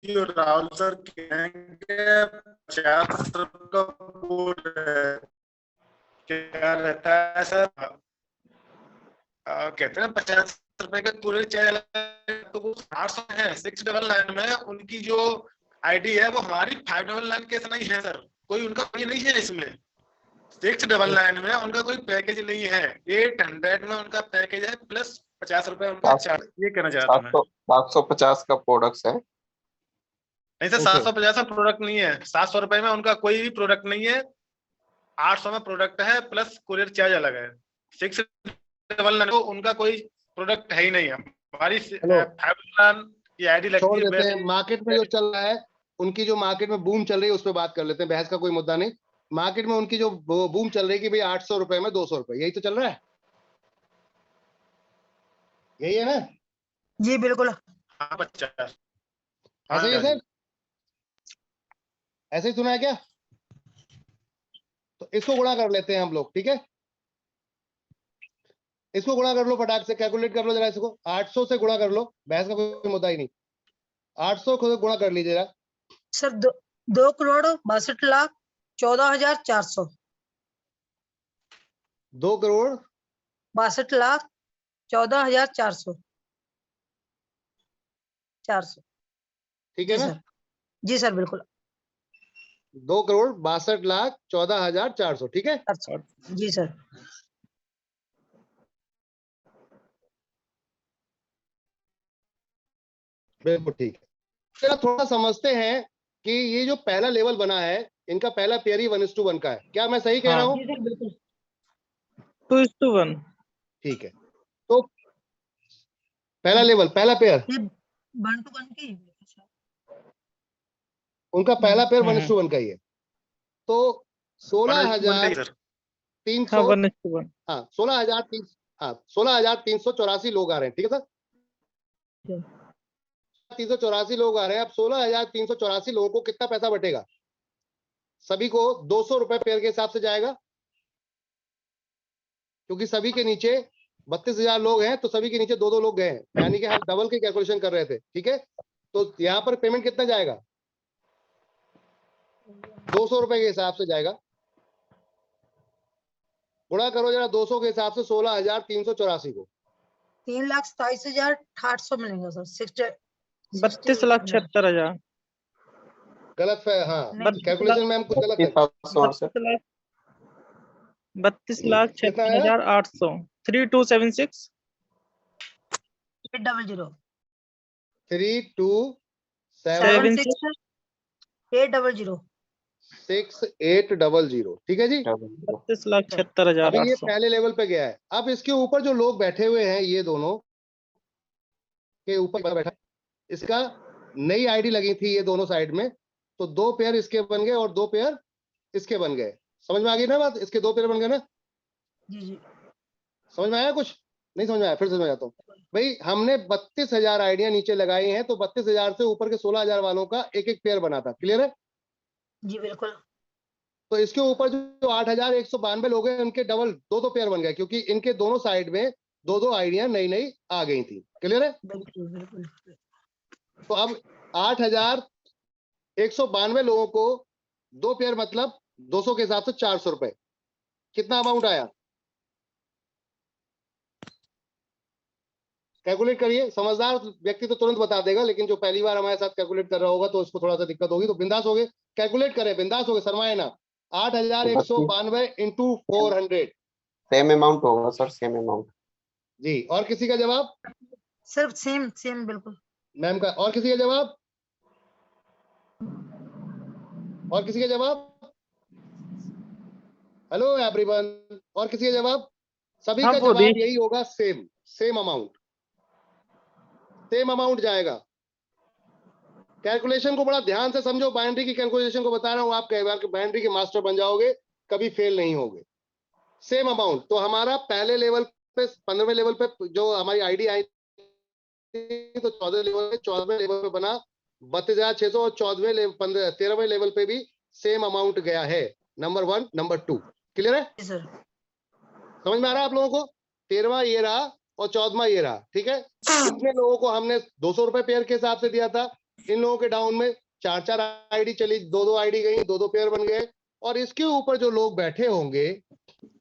जो राहुल सर कहेंगे 50 का बोर्ड है, क्या रहता है सर? कहते हैं 50 का कूलर चाहिए, तो वो 800 है। 699 में उनकी जो आईडी है वो हमारी 599 के नहीं है सर, कोई उनका कोई नहीं है इसमें। 699 में उनका कोई पैकेज नहीं है, 800 में उनका पैकेज है प्लस 50 रुपए उनका चार्ज। ये कहना चाहता हूँ मैं। 750 का प्रोडक्ट है। नहीं सर, 750 का प्रोडक्ट नहीं है, 700 रुपए में उनका कोई भी प्रोडक्ट नहीं है, 800 में प्रोडक्ट है प्लस कुरियर चार्ज अलग है। 699 उनका कोई प्रोडक्ट है ही नहीं है। हमारी 599 की आईडी लगती है। देते हैं मार्केट में जो चल रहा है, उनकी जो मार्केट में बूम चल रही है उस पर बात कर लेते हैं, बहस का कोई मुद्दा नहीं। मार्केट में उनकी जो बूम चल रही है कि भाई 800 रुपए में 200 रुपए, यही तो चल रहा है, यही है ना? जी बिल्कुल। हाँ 50 ऐसे ही है सर, ऐसे ही सुना है क्या? तो इसको गुणा कर लेते हैं हम लोग, ठीक है? इसको गुणा कर लो, फटाक से कैलकुलेट कर लो जरा इसको। 800 से गुणा कर लो, बहस का कोई मुद्दा ही नहीं। 800 को गुणा कर लीजिए जरा सर। 2,62,14,400। 2,62,14,400, 400। ठीक है ना? जी सर बिल्कुल। 2,62,14,400, ठीक है? जी सर। बिल्कुल ठीक है। चलो थोड़ा समझते हैं कि ये जो पहला लेवल बना है, इनका पहला पेयर ही 1:1 का है। क्या मैं सही कह रहा हूँ? 2:1। ठीक है, तो पहला लेवल, पहला पेयर, 1:1 की उनका पहला पेयर 1:1 का ही है। तो 16,300, 1:1। हाँ 16,384 लोग आ रहे हैं, ठीक है सर? 384 लोग आ रहे हैं। अब 16,384 लोगों को कितना पैसा बटेगा? सभी को 200 रुपए पेयर के हिसाब से जाएगा, क्योंकि सभी के नीचे 32,000 लोग हैं, तो सभी के नीचे 2-2 लोग गए हैं, यानी कि हम डबल की कैलकुलेशन कर रहे थे, ठीक है? तो यहाँ पर पेमेंट कितना जाएगा? 200 रुपए के हिसाब से जाएगा। गुणा करो जरा 200 के हिसाब से 16,384 को। 3,27,800 मिलेगा सर। 32,76,000। गलत है, हाँ कैलकुलेशन में हम कुछ गलत है। 32,76,800। 3276 800 3276 800 6800, ठीक है जी? 32,76,800। अभी ये पहले लेवल पे गया है। अब इसके ऊपर जो लोग बैठे हुए हैं, ये दोनों के ऊपर बैठा, इसका नई आईडी लगी थी ये दोनों साइड में, तो 2 पेयर इसके बन गए और 2 पेयर इसके बन गए। समझ में आ गई ना बात? इसके 2 पेयर बन गए ना? जी। समझ में आया? कुछ नहीं समझ में आया? फिर समझ आता हूँ भाई। हमने 32,000 आइडिया नीचे लगाई हैं, तो 32,000 से ऊपर के 16,000 वालों का एक एक पेयर बना था। क्लियर है? जी बिल्कुल। तो इसके ऊपर जो 8,192 लोग हैं, उनके डबल 2-2 पेयर बन गए, क्योंकि इनके दोनों साइड में 2-2 आइडिया नई नई आ गई थी। क्लियर है? बिल्कुल। तो अब 8,192 लोगों को 2 पेयर मतलब 200 के हिसाब से 400 रुपए, कितना अमाउंट आया? कैलकुलेट करिए। समझदार व्यक्ति तो तुरंत बता देगा, लेकिन जो पहली बार हमारे साथ कैलकुलेट कर रहा होगा तो उसको थोड़ा सा दिक्कत होगी। तो बिंदास हो गए, कैलकुलेट करें, बिंदास हो गए, शर्माए ना। 8,192 इंटू 400, सेम अमाउंट होगा सर, सेम अमाउंट जी। और किसी का जवाब? सिर्फ सेम बिल्कुल। मैम का? और किसी का जवाब? और किसी का जवाब? हेलो एवरीवन, और किसी का जवाब? सभी का जवाब यही होगा, सेम अमाउंट, सेम अमाउंट जाएगा। कैलकुलेशन को बड़ा ध्यान से समझो, बाइनरी की कैलकुलेशन को बता रहा हूं, आप कई बार बाइनरी के मास्टर बन जाओगे, कभी फेल नहीं होगे। Same amount. तो हमारा पहले लेवल पे 15वें लेवल पे जो हमारी आईडी आई थी, तो 14वें लेवल पे बना 32,600, और 13वें लेवल पे भी सेम अमाउंट गया है। Number 1, number 2। क्लियर है सर? समझ में आ रहा है आप लोगों को? 13वां ये रहा और 14वां ये रहा, ठीक है? कितने लोगों को हमने 200 रुपए पेयर के हिसाब से दिया था? इन लोगों के डाउन में 4-4 आईडी चली, 2-2 आईडी गई, 2-2 पेयर बन गए। और इसके ऊपर जो लोग बैठे होंगे,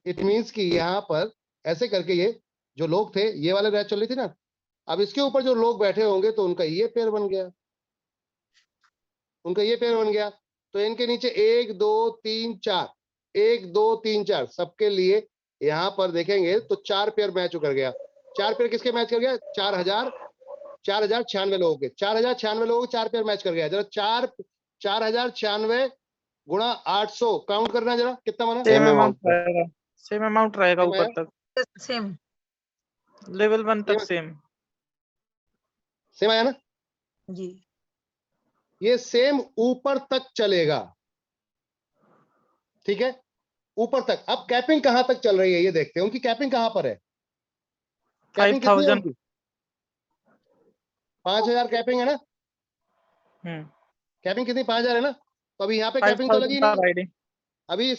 इट मींस कि यहाँ पर ऐसे करके ये जो लोग थे, ये वाले रैच चल रही थी ना, अब इसके ऊपर जो लोग बैठे होंगे तो उनका ये पेयर बन गया, उनका ये पेयर बन गया। तो इनके नीचे 1 2 3 4, 1 2 3 4 सबके लिए यहाँ पर देखेंगे तो 4 पेयर मैच कर गया। 4 पेयर किसके मैच कर गया? 4096 लोगों के, 4096 लोगों के 4 पेयर मैच कर गया। जरा 4096 गुणा 800 काउंट करना जरा, कितना बना? Same Same amount amount. रहेगा, सेम अमाउंट रहेगा Same ऊपर है? तक, सेम लेवल 1 तक Same. सेम। सेम आया ना? जी। ये सेम ऊपर तक चलेगा, ठीक है, ऊपर तक। अब कैपिंग कहां तक चल रही है ये देखते हैं। उनकी कैपिंग कहां पर है? कैपिंग कितनी है 5000। उनकी? 5000 कैपिंग है ना? कैपिंग कितनी? 5000 है ना? तो अभी यहाँ पे कैपिंग तो लगी 5000 नहीं, आईडी। अभी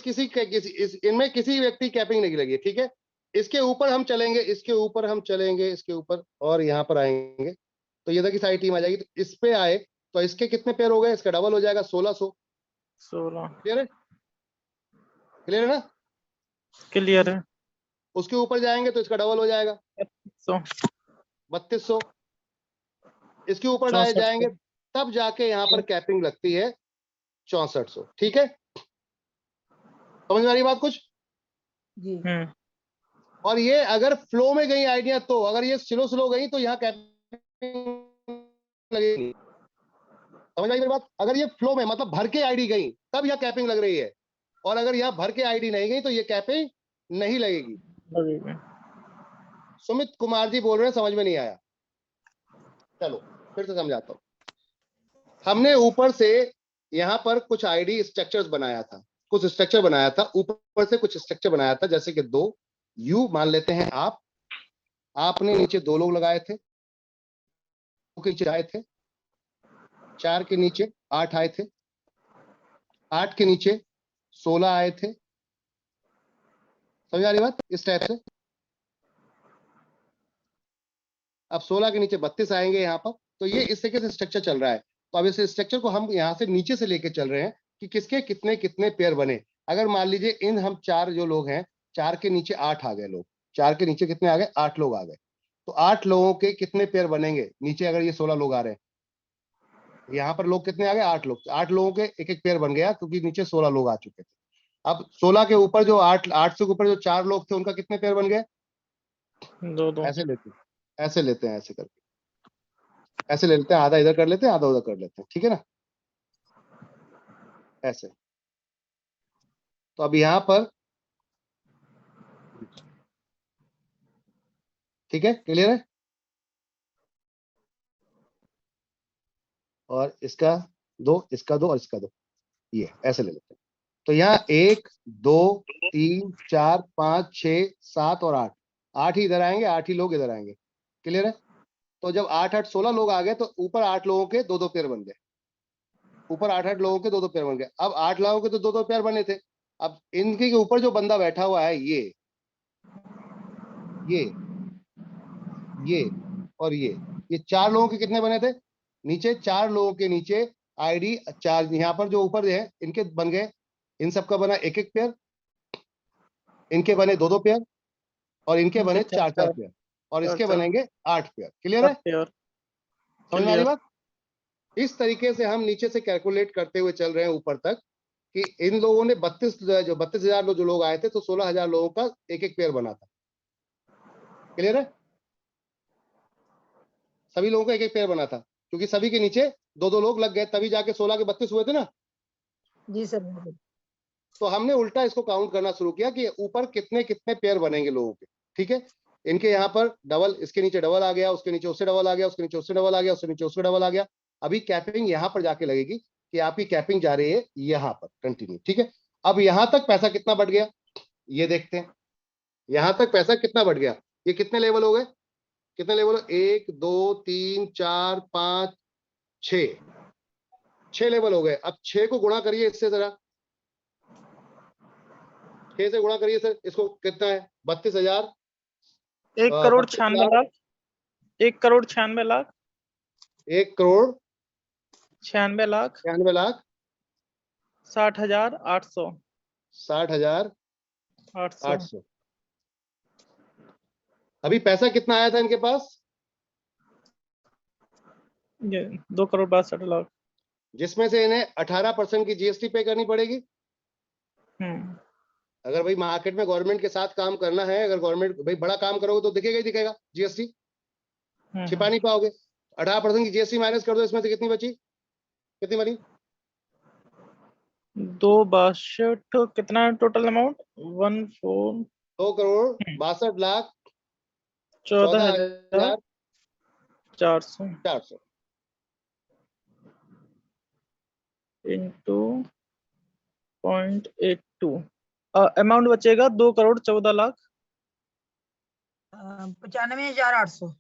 इनमें किसी व्यक्ति कैपिंग नहीं लगी है, ठीक है। इसके ऊपर हम चलेंगे, इसके ऊपर हम चलेंगे, इसके ऊपर, और यहाँ पर आएंगे तो ये की सारी टीम आ जाएगी। तो इस पे आए तो इसके कितने पेयर हो गए? इसका डबल हो जाएगा, 1600। 16 क्लियर है? क्लियर है ना? क्लियर है। उसके ऊपर जाएंगे तो इसका डबल हो जाएगा, 3200। इसके ऊपर 6400। जाएंगे तब जाके यहाँ पर कैपिंग लगती है 6400, ठीक है। समझ में आ रही बात कुछ? जी। और ये अगर फ्लो में गई आइडिया, तो अगर ये स्लो गई तो यहाँ कैपिंग लगेगी। समझ आई मेरी बात? अगर ये फ्लो में मतलब भर के आईडी गई तब यहाँ कैपिंग लग रही है, और अगर यहाँ भर के आईडी नहीं गई तो ये कैपिंग नहीं लगेगी। सुमित कुमार जी बोल रहे हैं समझ में नहीं आया। चलो फिर से समझाता हूँ। हमने ऊपर से यहाँ पर कुछ आईडी स्ट्रक्चर्स बनाया था, कुछ स्ट्रक्चर बनाया था, ऊपर से कुछ स्ट्रक्चर बनाया था, जैसे कि 2 यू मान लेते हैं। आपने नीचे 2 लोग लगाए थे, 2 के नीचे आए थे, 4 के नीचे 8 आए थे, 8 के नीचे 16 आए थे। समझ आ रही बात? इस टाइप से अब 16 के नीचे 32 आएंगे यहाँ पर। तो ये इस तरीके से स्ट्रक्चर चल रहा है। तो अब इस स्ट्रक्चर को हम यहाँ से नीचे से लेके चल रहे हैं कि किसके कितने कितने पेयर बने। अगर मान लीजिए इन हम 4 जो लोग हैं, 4 के नीचे 8 आ गए लोग, 4 के नीचे कितने आ गए? 8 लोग आ गए। तो 8 लोगों के कितने पेयर बनेंगे नीचे? अगर ये 16 लोग आ रहे हैं, यहाँ पर लोग कितने आ गए? 8 लोग। 8 लोगों के एक एक पेयर बन गया, क्योंकि नीचे 16 लोग आ चुके थे। अब 16 के ऊपर जो 8 से ऊपर जो 4 लोग थे, उनका कितने पेयर बन गए? 2 ऐसे लेते हैं, ऐसे लेते हैं, ऐसे करके ऐसे ले लेते हैं, आधा इधर कर लेते हैं, आधा उधर कर लेते हैं, ठीक है ना? ऐसे। तो अब यहाँ पर ठीक है, क्लियर है? और इसका 2, इसका 2 और इसका 2, ये ऐसे ले लेते हैं। तो यहाँ 1 2 3 4 5 6 7 और 8, 8 ही इधर आएंगे, 8 ही लोग इधर आएंगे। क्लियर है? तो जब 8 8 16 लोग आ गए तो ऊपर 8 लोगों के 2 2 पेयर बन गए। ऊपर 8 8 लोगों के 2 2 पेयर बन गए। अब 8 लोगों के तो 2 2 पेयर बने थे। अब इनके ऊपर जो बंदा बैठा हुआ है, ये और ये 4 लोगों के कितने बने थे? नीचे 4 लोगों के नीचे आईडी 4, यहाँ पर जो ऊपर है इनके बन गए, इन सबका बना 1 1 पेयर, इनके बने 2 2 पेयर, और इनके बने 4 4 पेयर, और इसके बनेंगे 8 पेयर। क्लियर है? समझ में आ रही बात? इस तरीके से हम नीचे से कैलकुलेट करते हुए चल रहे हैं ऊपर तक कि इन लोगों ने 32,000 जो लोग आए थे, तो 16,000 लोगों का 1 1 पेयर बना था। क्लियर है? सभी लोगों का 1 1 पेयर बना था, क्योंकि सभी के नीचे 2 2 लोग लग गए, तभी जाके 16 के 32 हुए थे ना। जी सर बिल्कुल। तो हमने उल्टा इसको काउंट करना शुरू किया कि ऊपर कितने कितने पेयर बनेंगे लोगों के। ठीक है, इनके यहाँ पर डबल, इसके नीचे डबल आ गया, उसके नीचे उससे डबल आ गया, उसके नीचे उससे डबल आ गया, उसके नीचे उससे डबल आ गया। अभी कैपिंग यहाँ पर जाके लगेगी कि आपकी कैपिंग जा रही है यहाँ पर कंटिन्यू। ठीक है, अब यहाँ तक पैसा कितना बढ़ गया ये देखते हैं। यहाँ तक पैसा कितना बढ़ गया? ये कितने लेवल हो गए? कितने लेवल? 1 2 3 4 5 6 लेवल हो गए। अब 6 को गुणा करिए इससे, जरा 6 से गुणा करिए सर। इसको कितना है? 32,000। 1 करोड़ 96 लाख। 1 करोड़ 96 लाख। 1 करोड़ 96,00,000 96,00,000 60,800 800 60,800। अभी पैसा कितना आया था इनके पास? ये 2,62,00,000। जिसमें से इन्हें 18% की जीएसटी पे करनी पड़ेगी। अगर भाई मार्केट में गवर्नमेंट के साथ काम करना है, अगर गवर्नमेंट भाई बड़ा काम करोगे तो दिखेगा ही दिखेगा जीएसटी, छिपा नहीं पाओगे। 18% की जीएसटी माइनस कर दो, इसमें से कितनी बची, कितनी बनी? 2,62 कितना है टोटल अमाउंट? 14 2,62,00,000 14,400 14,400 इंटू 0.82 अमाउंट बचेगा 2,14,00,000 95,800।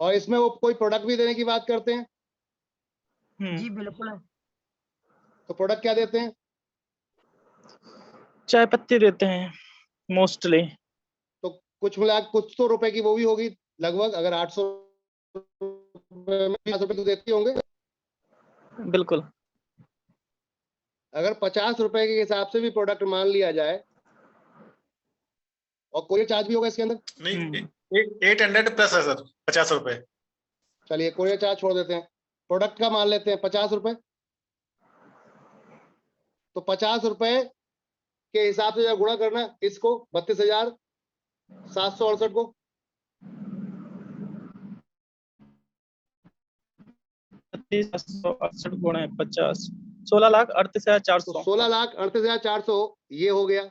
और इसमें वो कोई प्रोडक्ट भी देने की बात करते हैं? जी बिल्कुल है। तो प्रोडक्ट क्या देते हैं? चाय पत्ती देते हैं मोस्टली। तो कुछ मिला कुछ तो रुपए की वो भी होगी लगभग। अगर 800 रुपए में 50 रुपए तो देते होंगे। बिल्कुल। अगर 50 रुपए के हिसाब से भी प्रोडक्ट मान लिया जाए, और कोरियर चार्ज भी होगा इसके अंदर? नहीं, 800 प्लस है सर, 50 रुपए। चलिए कोरियर चार्ज छोड़ देते हैं, प्रोडक्ट का मान लेते हैं 50 रुपए। तो 50 रुपए के हिसाब से जब गुणा करना इसको 32,768 को, 32,768 गुणे 50 16,38,400। तो 16,38,400 ये हो गया।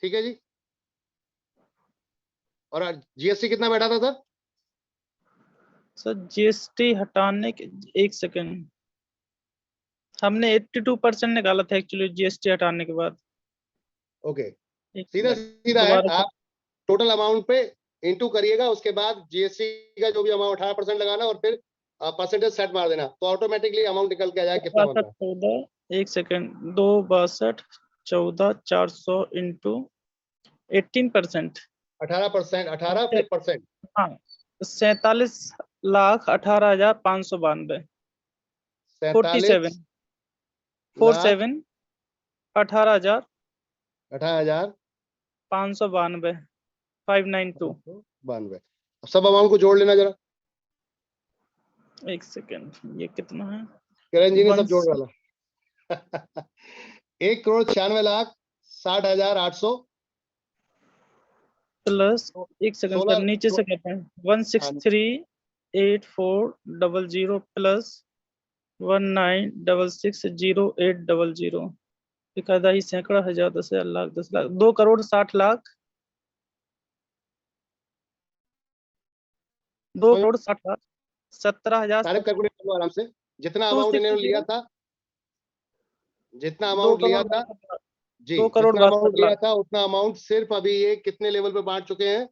ठीक है जी। और जीएसटी कितना बैठा था सर? सर जीएसटी हटाने के एक सेकंड, हमने 82% निकाला था एक्चुअली जीएसटी हटाने के बाद। ओके, एक सीधा मिनट, सीधा है। दोबारा आप टोटल अमाउंट पे इंटू करिएगा, उसके बाद जीएसटी का जो भी अमाउंट 18% लगाना और फिर परसेंटेज सेट मार देना, तो ऑटोमेटिकली अमाउंट निकल के आ जाएगा कितना बनता है। 14 एक सेकंड 2,62,14,400 इंटू 18%। 18%, 18%। हाँ 47,18,592 47 47 18,000 592 592। 18,592। सब अमाउंट को जोड़ लेना जरा, एक सेकंड ये कितना है? किरण जी ने सब One- जोड़ डाला। 1,96,60,800 प्लस एक सेकंड सर 16 नीचे से करते हैं 163,8400 प्लस 19,66,0800 एक आधा ही सैकड़ा हजार 10,000 लाख 10 लाख 2,60,00,000 2,60,00,000 17,000 सारे कैलकुलेट कर लो आराम से। जितना अमाउंट इन्होंने लिया था, जितना 2 अमाउंट लिया करोड़ था जी, 2 करोड़ जितना अमाउंट 62 लिया लाख था उतना अमाउंट सिर्फ अभी ये कितने लेवल पे बांट चुके हैं?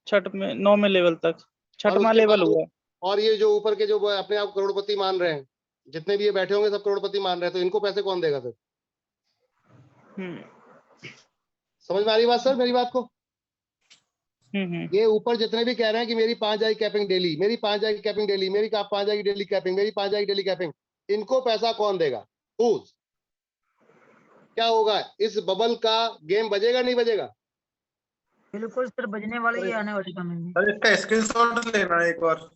छठ में 9वें लेवल तक, और छठवां उसके लेवल बाद हुआ। और ये जो ऊपर के जो अपने आप करोड़पति मान रहे हैं, जितने भी ये बैठे होंगे सब करोड़पति मान रहे हैं, तो इनको पैसे कौन देगा फिर? समझ में आ रही बात सर मेरी बात को? ये ऊपर जितने भी कह रहे हैं कि मेरी 5 जाएगी कैपिंग डेली, मेरी 5 जाएगी कैपिंग डेली, मेरी 5 जाएगी डेली कैपिंग, मेरी 5 जाएगी डेली कैपिंग, इनको पैसा कौन देगा? Who's? क्या होगा? इस बबल का गेम बजेगा नहीं बजेगा? बिल्कुल सर, बजने वाले ही आने वाले समय में। सर इसका स्क्रीनशॉट लेना है एक बार।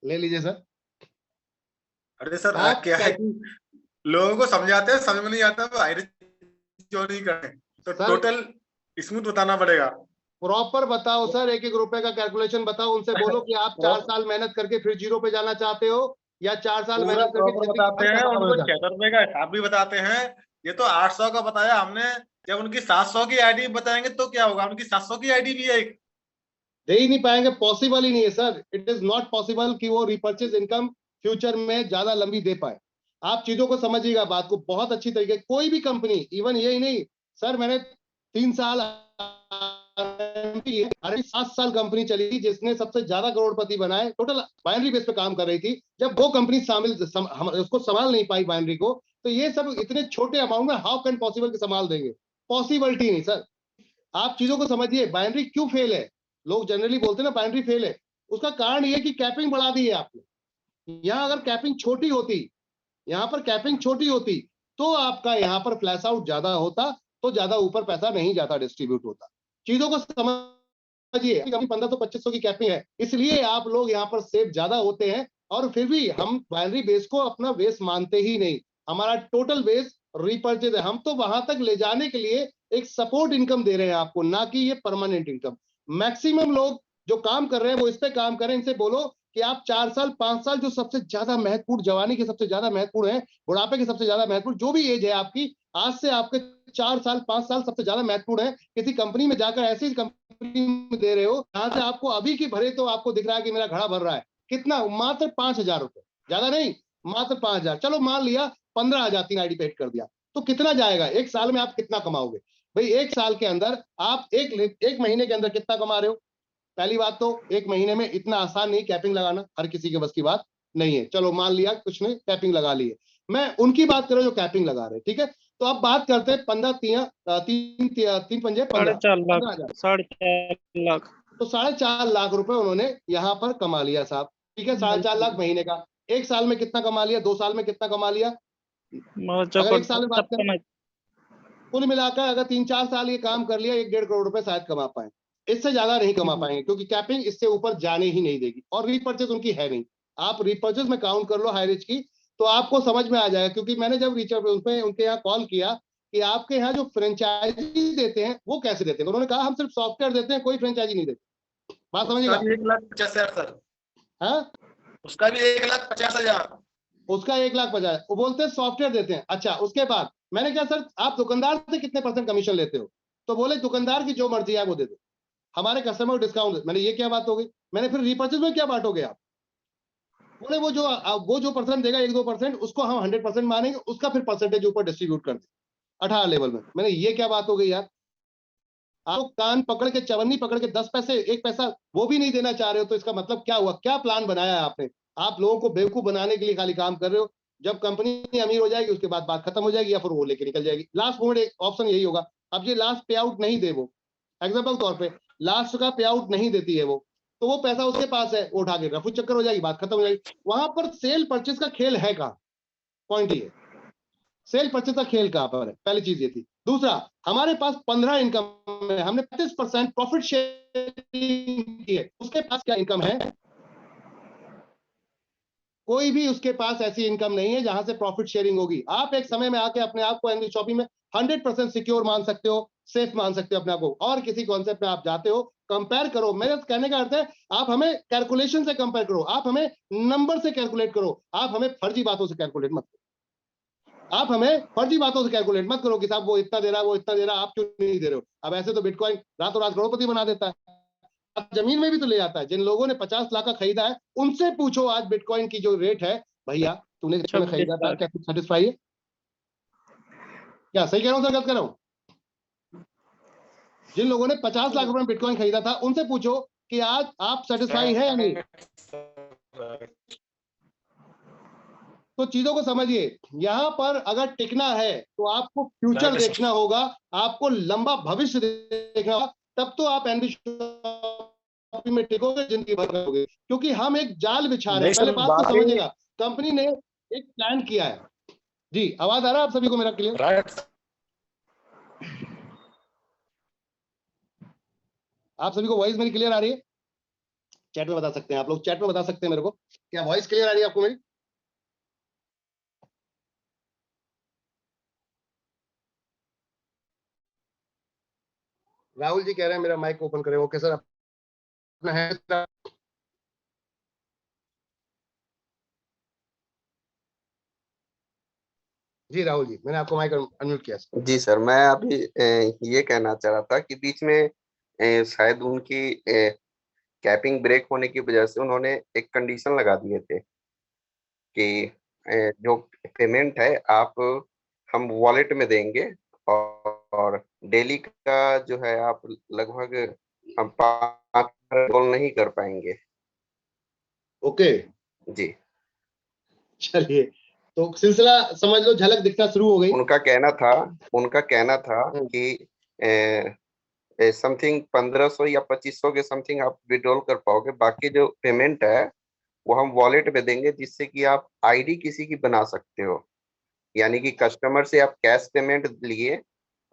ले लीजिए सर। अरे सर आप क्या है कि लोगों को समझाते हैं, समझ में नहीं आता वो आइडिया क्यों नहीं करते, तो सर, टोटल स्मूथ बताना पड़ेगा। प्रॉपर बताओ सर, एक एक रुपए का कैलकुलेशन बताओ। उनसे बोलो कि आप 4 साल मेहनत करके फिर 0 पे जाना चाहते हो, या 4 साल पूरा मेहनत करके प्रॉपर जिंदगी बताते भर हैं, पैसा उनको कमाना चाहते 76 रुपए का हिसाब भी बताते हैं। ये तो 800 का बताया हमने, जब उनकी 700 की आईडी बताएंगे तो क्या होगा? उनकी 700 की आईडी भी है एक। दे ही नहीं पाएंगे, पॉसिबल ही नहीं है sir. It is not possible कि वो रिपर्चेज इनकम फ्यूचर में ज्यादा लंबी दे पाए। आप चीजों को समझिएगा, बात को बहुत अच्छी तरीके। कोई भी कंपनी, इवन ये ही नहीं सर, मैंने 3 साल 7 साल कंपनी चली जिसने सबसे ज्यादा करोड़पति बनाए, टोटल बाइनरी बेस पे काम कर रही थी। जब वो कंपनी उसको संभाल नहीं पाई बाइनरी को, तो ये सब इतने छोटे अमाउंट में हाउ कैन पॉसिबल कि संभाल देंगे? पॉसिबिलिटी नहीं सर। आप चीजों को समझिए, बाइनरी क्यों फेल है। लोग जनरली बोलते हैं ना बाइनरी फेल है, उसका कारण ये कि कैपिंग बढ़ा दी है आपने। यहाँ अगर कैपिंग छोटी होती, यहाँ पर कैपिंग छोटी होती तो आपका यहाँ पर फ्लैश आउट ज्यादा होता, तो ज्यादा ऊपर पैसा नहीं जाता, डिस्ट्रीब्यूट होता। चीजों को समझिए, 1500-2500 की कैपिंग है, इसलिए आप लोग यहाँ पर सेफ ज्यादा होते हैं। और फिर भी हम बाइनरी बेस को अपना बेस मानते ही नहीं, हमारा टोटल बेस रिपर्चेज है। हम तो वहां तक ले जाने के लिए एक सपोर्ट इनकम दे रहे हैं आपको, ना कि ये परमानेंट इनकम। मैक्सिमम लोग जो काम कर रहे हैं वो इस पे काम करें। इनसे बोलो कि आप 4 साल 5 साल जो सबसे ज्यादा महत्वपूर्ण, जवानी के सबसे ज्यादा महत्वपूर्ण है, बुढ़ापे के सबसे ज्यादा महत्वपूर्ण, जो भी एज है आपकी, आज से आपके 4 साल 5 साल सबसे ज्यादा महत्वपूर्ण है। किसी कंपनी में जाकर ऐसी कंपनी में दे रहे हो जहां से आपको अभी की भरे तो आपको दिख रहा है कि मेरा घड़ा भर रहा है, कितना, मात्र 5,000 रुपए, ज्यादा नहीं, मात्र 5,000। चलो मान लिया 15,000 3 आईडी पे हिट कर दिया, तो कितना जाएगा एक साल में? आप कितना कमाओगे भाई? एक साल के अंदर आप एक महीने के अंदर कितना कमा रहे हो? पहली बात तो एक महीने में इतना आसान नहीं कैपिंग लगाना, हर किसी के बस की बात नहीं है। चलो मान लिया कुछ ने कैपिंग लगा ली है, मैं उनकी बात करूं जो कैपिंग लगा रहे हैं, ठीक है। तो अब बात करते हैं 15 तीन पंजे 15, 4.5 लाख। तो 4.5 लाख रुपए उन्होंने यहाँ पर कमा लिया साहब, ठीक है। 4.5 लाख महीने का, एक साल में कितना कमा लिया, 2 साल में कितना कमा लिया? अगर एक साल में बात करें, कुल मिलाकर अगर 3-4 साल ये काम कर लिया, 1-1.5 करोड़ रुपए शायद कमा पाए, इससे ज्यादा नहीं कमा पाएंगे, क्योंकि कैपिंग इससे ऊपर जाने ही नहीं देगी। और रीपर्चेज उनकी है नहीं, आप रीपर्चेज में काउंट कर लो हाई रिच की, तो आपको समझ में आ जाएगा। क्योंकि मैंने जब उनके यहाँ कॉल किया कि आपके यहाँ जो फ्रेंचाइजी देते हैं वो कैसे देते हैं, तो उन्होंने कहा हम सिर्फ सॉफ्टवेयर देते हैं, कोई फ्रेंचाइजी नहीं देते। बात समझिएगा। 1,50,000 सर, हाँ, उसका भी 1,50,000, उसका 1,50,000, वो बोलते हैं सॉफ्टवेयर देते हैं। अच्छा, उसके बाद मैंने कहा सर आप दुकानदार से कितने % कमीशन लेते हो? तो बोले दुकानदार की जो मर्जी है वो दे दो, हमारे कस्टमर को डिस्काउंट। मैंने ये क्या बात हो गई? मैंने फिर रीपर्चेज में क्या बांटोगे आप? बोले वो जो % देगा 1-2%, उसको हम 100% मानेंगे, उसका फिर परसेंटेज ऊपर डिस्ट्रीब्यूट कर दे 18 लेवल में। मैंने ये क्या बात हो गई यार? आप कान पकड़ के, चवन्नी पकड़ के 10 पैसे 1 पैसा वो भी नहीं देना चाह रहे हो, तो इसका मतलब क्या हुआ? क्या प्लान बनाया है आपने? आप लोगों को बेवकूफ बनाने के लिए खाली काम कर रहे हो। जब कंपनी अमीर हो जाएगी उसके बाद बात खत्म हो जाएगी, या फिर वो लेके निकल जाएगी। लास्ट मोमेंट एक ऑप्शन यही होगा। अब ये लास्ट पे आउट नहीं दे, वो एग्जाम्पल तौर पे लास्ट का पे आउट नहीं देती है वो, तो वो पैसा उसके पास है, वो उठा के रफू चक्कर हो जाएगी, बात खत्म हो जाएगी। वहां पर सेल परचेज का खेल है कहाँ? पॉइंट ये, सेल परचेज का खेल कहाँ पर है? पहली चीज ये थी। दूसरा, हमारे पास 15 इनकम है, हमने 35% प्रॉफिट शेयरिंग की है, उसके पास क्या इनकम है? कोई भी उसके पास ऐसी इनकम नहीं है जहां से प्रॉफिट शेयरिंग होगी। आप एक समय में आके अपने आप को एनबी शॉपिंग में 100% सिक्योर मान सकते हो, सेफ मान सकते हो अपने आप को, और किसी कॉन्सेप्ट में आप जाते हो, कंपेयर करो। मेरे कहने का अर्थ है आप हमें कैलकुलेशन से कंपेयर करो, आप हमें नंबर से कैलकुलेट करो, आप हमें फर्जी बातों से कैलकुलेट मत करो। आप हमें फर्जी बातों से कैलकुलेट मत करो कि साहब वो इतना दे रहा है, वो इतना दे रहा है, आप क्यों नहीं दे रहे हो? अब ऐसे तो बिटकॉइन रातों रात करोड़पति बना देता है, जमीन में भी तो ले जाता है। जिन लोगों ने 50 लाख का खरीदा है उनसे पूछो आज बिटकॉइन की जो रेट है, भैया तूने कितने खरीदा था, क्या तू सेटिस्फाई है? क्या सही कह रहा हूं सर, गलत कह रहा हूं? जिन लोगों ने 50 लाख रुपए में बिटकॉइन खरीदा था उनसे पूछो कि आज आप सेटिस्फाई है या नहीं। तो चीजों को समझिए, यहां पर अगर टिकना है तो आपको फ्यूचर देखना होगा, आपको लंबा भविष्य देखना होगा, तब तो आप एनबी शॉपिंग में टिकोगे, जिंदगी भर करोगे। क्योंकि हम एक जाल बिछा रहे हैं, पहले बात को समझिएगा। कंपनी ने एक प्लान किया है। जी, आवाज आ रहा है आप सभी को मेरा क्लियर? राइट, आप सभी को वॉइस मेरी क्लियर आ रही है? चैट में बता सकते हैं आप लोग, चैट में बता सकते हैं मेरे को, क्या वॉइस क्लियर आ रही है आपको मेरी? राहुल जी कह रहे हैं मेरा माइक ओपन करें। ओके सर, अपना है। जी राहुल जी, मैंने आपको माइक अनम्यूट किया। जी सर, मैं अभी ये कहना चाह रहा था कि बीच में शायद उनकी कैपिंग ब्रेक होने की वजह से उन्होंने एक कंडीशन लगा दिए थे कि जो पेमेंट है आप हम वॉलेट में देंगे, और डेली का जो है आप लगभग हम 5 कॉल नहीं कर पाएंगे। ओके जी, चलिए, तो सिलसिला समझ लो, झलक दिखना शुरू हो गई। उनका कहना था कि समथिंग 1500 या 2500 के समथिंग आप विड्रॉल कर पाओगे। बाकी जो पेमेंट है वो हम वॉलेट में देंगे, जिससे कि आप आईडी किसी की बना सकते हो। यानी कि कस्टमर से आप कैश पेमेंट लिए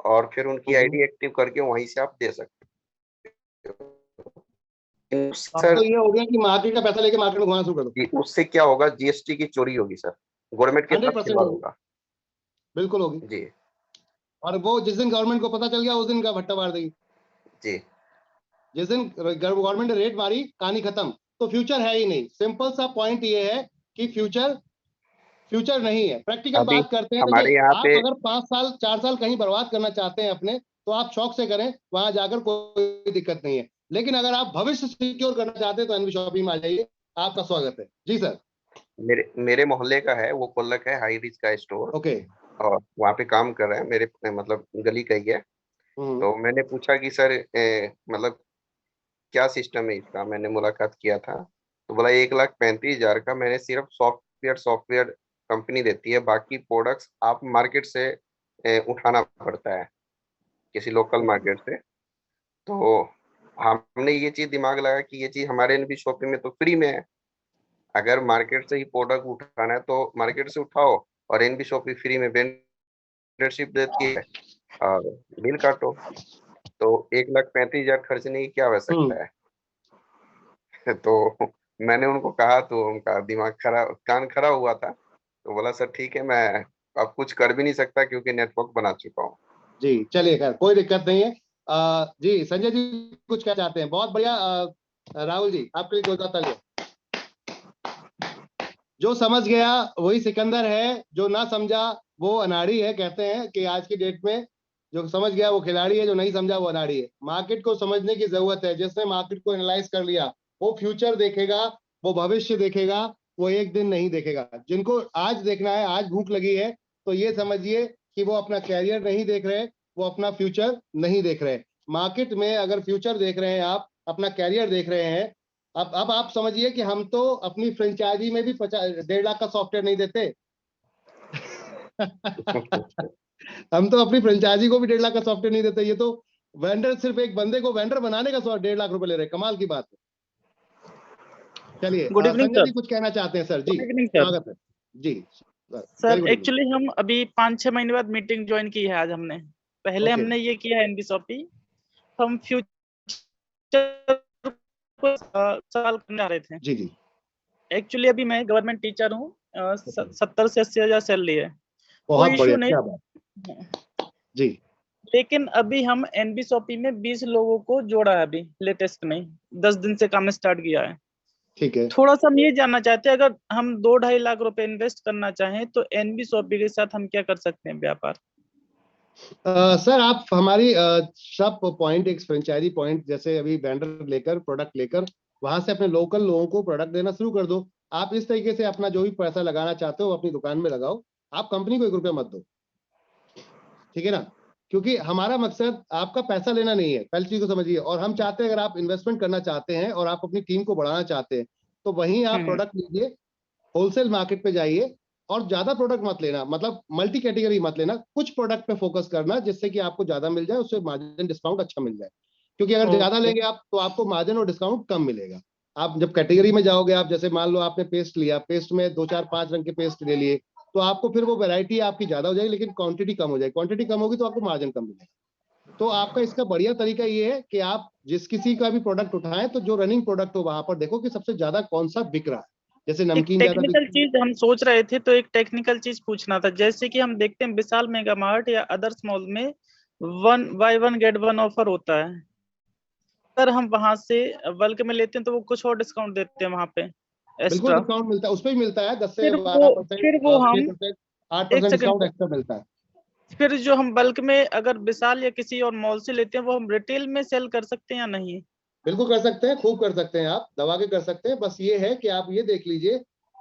और फिर उनकी आईडी एक्टिव करके वहीं से आप दे सकते हो। अब सर तो ये हो गया कि मार्केट का पैसा लेके मार्केट में घुमाना शुरू कर दो। कि उससे क्या होगा, जीएसटी की चोरी होगी सर, गवर्नमेंट के साथ 100% खिलवाड़ होगी, होगा बिल्कुल होगी। जी। और वो जिस दिन गवर्नमेंट को पता चल गया उस दिन का भट्टा मार देगी। जी जिस दिन गवर्नमेंट ने रेट मारी, कहानी खत्म। तो फ्यूचर है ही नहीं। सिंपल सा पॉइंट ये है कि फ्यूचर नहीं है। प्रैक्टिकल अभी बात करते हैं। हमारे देखिए, यहाँ आप पे अगर 5 साल 4 साल कहीं बर्बाद करना चाहते हैं अपने, तो आप शौक से करें, वहां जाकर कोई दिक्कत नहीं है। लेकिन अगर आप भविष्य सिक्योर करना चाहते हैं तो एनबी शॉपिंग में आ जाइए। आपका स्वागत है जी सर। मेरे मोहल्ले का है, वो कोल्लक है, हाई रिच का स्टोर, ओके। और वहाँ पे काम कर रहा है, मेरे मतलब गली का ही है। तो मैंने पूछा कि सर मतलब क्या सिस्टम है इसका, मैंने मुलाकात किया था। तो बोला 1,35,000 का मैंने सिर्फ सॉफ्टवेयर कंपनी देती है, बाकी प्रोडक्ट्स आप मार्केट से उठाना पड़ता है, किसी लोकल मार्केट से। तो हमने ये चीज दिमाग लगा कि ये चीज हमारे एनबी शॉपिंग में तो फ्री में है। अगर मार्केट से ही प्रोडक्ट उठाना है तो मार्केट से उठाओ, और एनबी शॉपिंग फ्री में वेंडरशिप देती है, और बिल काटो। तो 1,35,000 खर्चने की क्या आवश्यकता है। तो मैंने उनको कहा, तो उनका दिमाग खराब, कान खड़ा हुआ था। तो बोला सर ठीक है, मैं अब कुछ कर भी नहीं सकता क्योंकि नेटवर्क बना चुका हूँ। जी चलिए, खैर कोई दिक्कत नहीं है। जी संजय जी कुछ क्या चाहते हैं? बहुत बढ़िया। राहुल जी आपके लिए 2 तालियां। जो समझ गया वही सिकंदर है, जो ना समझा वो अनाड़ी है। कहते हैं कि आज की डेट में जो समझ गया वो खिलाड़ी है, जो नहीं समझा वो अनाड़ी है। मार्केट को समझने की जरूरत है। जिसने मार्केट को एनालाइज कर लिया वो फ्यूचर देखेगा, वो भविष्य देखेगा, वो एक दिन नहीं देखेगा। जिनको आज देखना है, आज भूख लगी है, तो ये समझिए कि वो अपना कैरियर नहीं देख रहे, वो अपना फ्यूचर नहीं देख रहे। मार्केट में अगर फ्यूचर देख रहे हैं, आप अपना कैरियर देख रहे हैं। अब आप समझिए कि हम तो अपनी फ्रेंचाइजी में भी 1.5 लाख का सॉफ्टवेयर नहीं देते। हम तो अपनी फ्रेंचाइजी को भी 1.5 लाख का सॉफ्टवेयर नहीं देते। ये तो वेंडर, सिर्फ एक बंदे को वेंडर बनाने का 1.5 लाख रुपए ले रहे हैं। कमाल की बात है। चलिए, गुड इवनिंग संजय सर। जी कुछ कहना चाहते हैं सर? जी गुड इवनिंग सर। स्वागत है जी। सर एक्चुअली हम अभी 5-6 महीने बाद मीटिंग ज्वाइन की है आज हमने। पहले हमने ये किया एनबी शॉपिंग, हम फ्यूचर को सवाल करने जा रहे थे। जी जी। एक्चुअली अभी मैं गवर्नमेंट टीचर हूँ, 70 से 80 हजार सैलरी है, बहुत कोई बढ़िया, इशू क्या नहीं। बात जी। लेकिन अभी हम एनबी शॉपिंग में 20 लोगों को जोड़ा है अभी लेटेस्ट में, 10 दिन से काम स्टार्ट किया है। ठीक है। थोड़ा सा हम ये जानना चाहते हैं, अगर हम 2-2.5 लाख रुपए इन्वेस्ट करना चाहें तो एनबी शॉपिंग के साथ हम क्या कर सकते हैं व्यापार? सर आप हमारी सब पॉइंट, एक फ्रेंचाइजी पॉइंट, जैसे अभी वेंडर लेकर, प्रोडक्ट लेकर, वहां से अपने लोकल लोगों को प्रोडक्ट देना शुरू कर दो। आप इस तरीके से अपना जो भी पैसा लगाना चाहते हो अपनी दुकान में लगाओ। आप कंपनी को 1 रुपया मत दो, ठीक है ना? क्योंकि हमारा मकसद आपका पैसा लेना नहीं है, पहली चीज को समझिए। और हम चाहते हैं अगर आप इन्वेस्टमेंट करना चाहते हैं और आप अपनी टीम को बढ़ाना चाहते हैं, तो वहीं आप प्रोडक्ट लीजिए, होलसेल मार्केट पे जाइए, और ज्यादा प्रोडक्ट मत लेना, मतलब मल्टी कैटेगरी मत लेना। कुछ प्रोडक्ट पे फोकस करना जिससे कि आपको ज्यादा मिल जाए, उससे मार्जिन डिस्काउंट अच्छा मिल जाए। क्योंकि अगर ज्यादा लेंगे आप तो आपको मार्जिन और डिस्काउंट कम मिलेगा। आप जब कैटेगरी में जाओगे, आप जैसे मान लो आपने पेस्ट लिया, पेस्ट में 2-4-5 रंग के पेस्ट ले लिए, तो आपको फिर वो वैरायटी आपकी ज्यादा हो जाएगी, लेकिन क्वांटिटी कम हो जाएगी। क्वांटिटी कम होगी तो आपको मार्जिन कम मिलेगा। तो आपका इसका बढ़िया तरीका ये है कि आप जिस किसी का भी प्रोडक्ट उठाएं, तो जो रनिंग प्रोडक्ट हो वहां पर देखो कि सबसे ज्यादा कौन सा बिक रहा है। जैसे एक नमकीन ज्यादा टेक्निकल चीज हम सोच रहे थे, तो एक टेक्निकल चीज पूछना था। जैसे कि हम देखते हैं विशाल मेगा मार्ट या अदर्स मॉल में 1 बाय 1 गेट 1 ऑफर होता है। अगर हम वहां से बल्क में लेते हैं तो वो कुछ और डिस्काउंट देते हैं वहां पे बिल्कुल एक्स्ट्रा। डिस्काउंट मिलता है, उस पर भी मिलता है 10 से फिर 12%, वो हम 6%, एक 8% सेकंड, डिस्काउंट एक्स्ट्रा मिलता है। फिर जो हम बल्क में अगर विशाल या किसी और मॉल से लेते हैं वो हम रिटेल में सेल कर सकते हैं या नहीं? बिल्कुल कर सकते हैं, खूब कर सकते हैं, आप दबा के कर सकते हैं। बस ये है कि आप ये देख लीजिए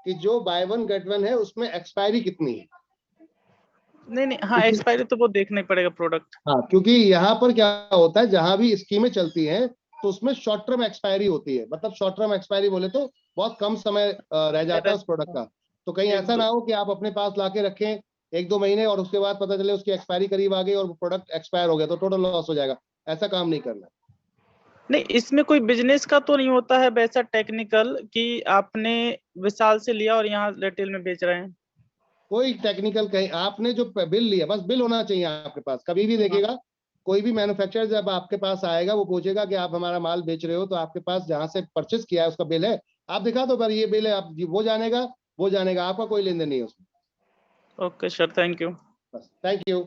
कि जो बाय 1 गेट 1 है उसमें एक्सपायरी कितनी है। नहीं, हाँ एक्सपायरी तो वो देखना ही पड़ेगा प्रोडक्ट। हाँ, क्योंकि यहाँ पर क्या होता है, जहां भी स्कीमें चलती हैं तो उसमें शॉर्ट टर्म एक्सपायरी होती है। मतलब शॉर्ट टर्म एक्सपायरी बोले तो बहुत कम समय रह जाता है उस प्रोडक्ट का। तो कहीं ऐसा ना हो कि आप अपने पास लाके रखें 1-2 महीने और उसके बाद पता चले उसकी एक्सपायरी करीब आ गई और प्रोडक्ट एक्सपायर हो गया, तो टोटल लॉस हो जाएगा। ऐसा काम नहीं करना। नहीं, इसमें कोई बिजनेस का तो नहीं होता है वैसा टेक्निकल कि आपने विशाल से लिया और यहाँ रिटेल में बेच रहे हैं? कोई टेक्निकल कहीं आपने जो बिल लिया, बस बिल होना चाहिए आपके पास। कभी भी देखिएगा कोई भी मैन्युफैक्चरर जब आपके पास आएगा वो पूछेगा कि आप हमारा माल बेच रहे हो, तो आपके पास जहां से परचेस किया है उसका बिल है, आप दिखा दो पर ये बिल है, आप वो जानेगा, आपका कोई लेन देन नहीं है उसमें। Okay sir, thank you. बस, थैंक यू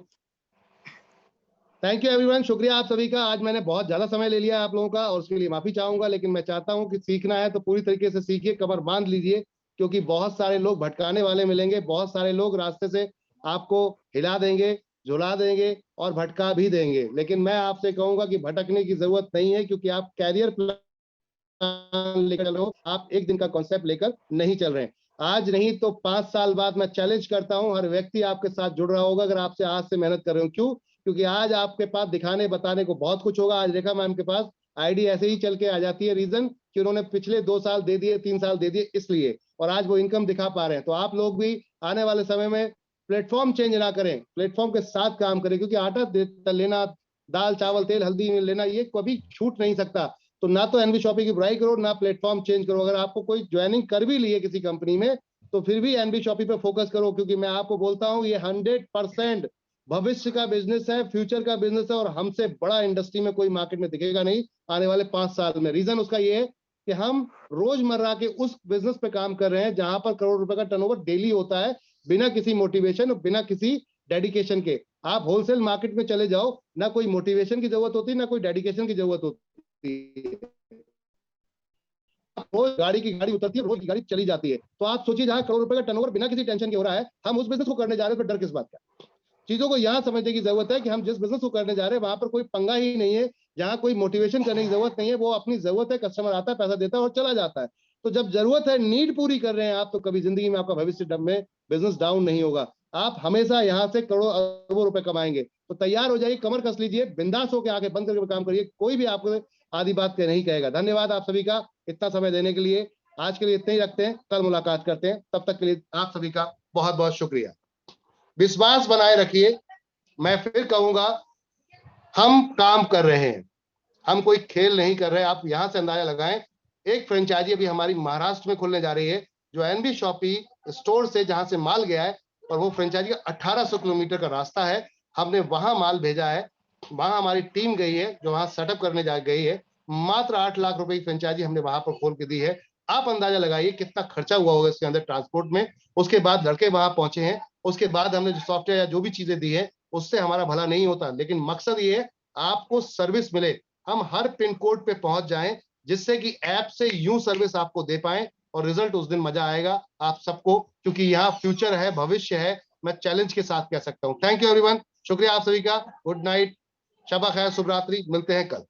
एवरीवन। शुक्रिया आप सभी का। आज मैंने बहुत ज्यादा समय ले लिया आप लोगों का और उसके लिए माफी चाहूंगा, लेकिन मैं चाहता हूं कि सीखना है तो पूरी तरीके से सीखिए, कमर बांध लीजिए, क्योंकि बहुत सारे लोग भटकाने वाले मिलेंगे, बहुत सारे लोग रास्ते से आपको हिला देंगे, झुला देंगे और भटका भी देंगे। लेकिन मैं आपसे कहूंगा कि भटकने की जरूरत नहीं है, क्योंकि आप कैरियर प्लान लेकर चल रहे हो, आप एक दिन का कॉन्सेप्ट लेकर नहीं चल रहे हैं। आज नहीं तो 5 साल बाद मैं चैलेंज करता हूं, हर व्यक्ति आपके साथ जुड़ रहा होगा अगर आपसे आज से मेहनत कर रहे हो। क्यों? क्योंकि आज आपके पास दिखाने बताने को बहुत कुछ होगा। आज रेखा मैम के पास आईडी ऐसे ही चल के आ जाती है, रीजन कि उन्होंने पिछले 2 साल दे दिए, 3 साल दे दिए इसलिए, और आज वो इनकम दिखा पा रहे हैं। तो आप लोग भी आने वाले समय में प्लेटफॉर्म चेंज ना करें, प्लेटफॉर्म के साथ काम करें, क्योंकि आटा लेना, दाल चावल तेल हल्दी लेना ये कभी छूट नहीं सकता। तो ना तो एनबी शॉपी की बुराई करो, ना प्लेटफॉर्म चेंज करो। अगर आपको कोई ज्वाइनिंग कर भी ली है किसी कंपनी में, तो फिर भी एनबी शॉपी पे फोकस करो, क्योंकि मैं आपको बोलता हूं ये 100% भविष्य का बिजनेस है, फ्यूचर का बिजनेस है, और हमसे बड़ा इंडस्ट्री में कोई मार्केट में दिखेगा नहीं आने वाले 5 साल में। रीजन उसका ये है कि हम रोजमर्रा के उस बिजनेस पे काम कर रहे हैं जहां पर करोड़ रुपए का टर्नओवर डेली होता है, बिना किसी मोटिवेशन और बिना किसी डेडिकेशन के। आप होलसेल मार्केट में चले जाओ, ना कोई मोटिवेशन की जरूरत होती, ना कोई डेडिकेशन की जरूरत होती। रोज गाड़ी की गाड़ी उतरती है, रोज की गाड़ी चली जाती है। तो आप सोचिए जहां करोड़ रुपए का टर्नओवर बिना किसी टेंशन के हो रहा है, हम उस बिजनेस को करने जा रहे हैं, तो डर किस बात का? चीजों को यहां समझने की जरूरत है कि हम जिस बिजनेस को करने जा रहे हैं वहां पर कोई पंगा ही नहीं है, जहां कोई मोटिवेशन करने की जरूरत नहीं है। वो अपनी जरूरत है, कस्टमर आता है, पैसा देता है और चला जाता है। तो जब जरूरत है, नीड पूरी कर रहे हैं आप, तो कभी जिंदगी में आपका भविष्य में बिजनेस डाउन नहीं होगा। आप हमेशा यहाँ से करोड़ों अरबों रुपए कमाएंगे। तो तैयार हो जाइए, कमर कस लीजिए, बिंदास होकर आंखें बंद करके काम करिए, कोई भी आपको आधी बात के नहीं कहेगा। धन्यवाद आप सभी का इतना समय देने के लिए। आज के लिए इतना ही रखते हैं, कल मुलाकात करते हैं। तब तक के लिए आप सभी का बहुत बहुत शुक्रिया। विश्वास बनाए रखिए। मैं फिर कहूंगा, हम काम कर रहे हैं, हम कोई खेल नहीं कर रहे। आप यहां से अंदाजा लगाएं, एक फ्रेंचाइजी अभी हमारी महाराष्ट्र में खुलने जा रही है, जो एनबी शॉपी स्टोर से जहां से माल गया है, और वो फ्रेंचाइजी का 1800 किलोमीटर का रास्ता है। हमने वहां माल भेजा है, वहां हमारी टीम गई है जो वहां सेटअप करने जा गई है। मात्र 8 लाख रुपए की फ्रेंचाइजी हमने वहां पर खोल के दी है। आप अंदाजा लगाइए कितना खर्चा हुआ होगा इसके अंदर ट्रांसपोर्ट में। उसके बाद लड़के वहां पहुंचे हैं, उसके बाद हमने जो सॉफ्टवेयर या जो भी चीजें दी है उससे हमारा भला नहीं होता, लेकिन मकसद ये है आपको सर्विस मिले, हम हर पिन कोड पे पहुंच जाएं, जिससे कि ऐप से यूं सर्विस आपको दे पाएं, और रिजल्ट उस दिन मजा आएगा आप सबको, क्योंकि यहाँ फ्यूचर है, भविष्य है। मैं चैलेंज के साथ कह सकता हूं। थैंक यू एवरीवन, शुक्रिया आप सभी का। गुड नाइट, शबा खैर, शुभ रात्रि, मिलते हैं कल।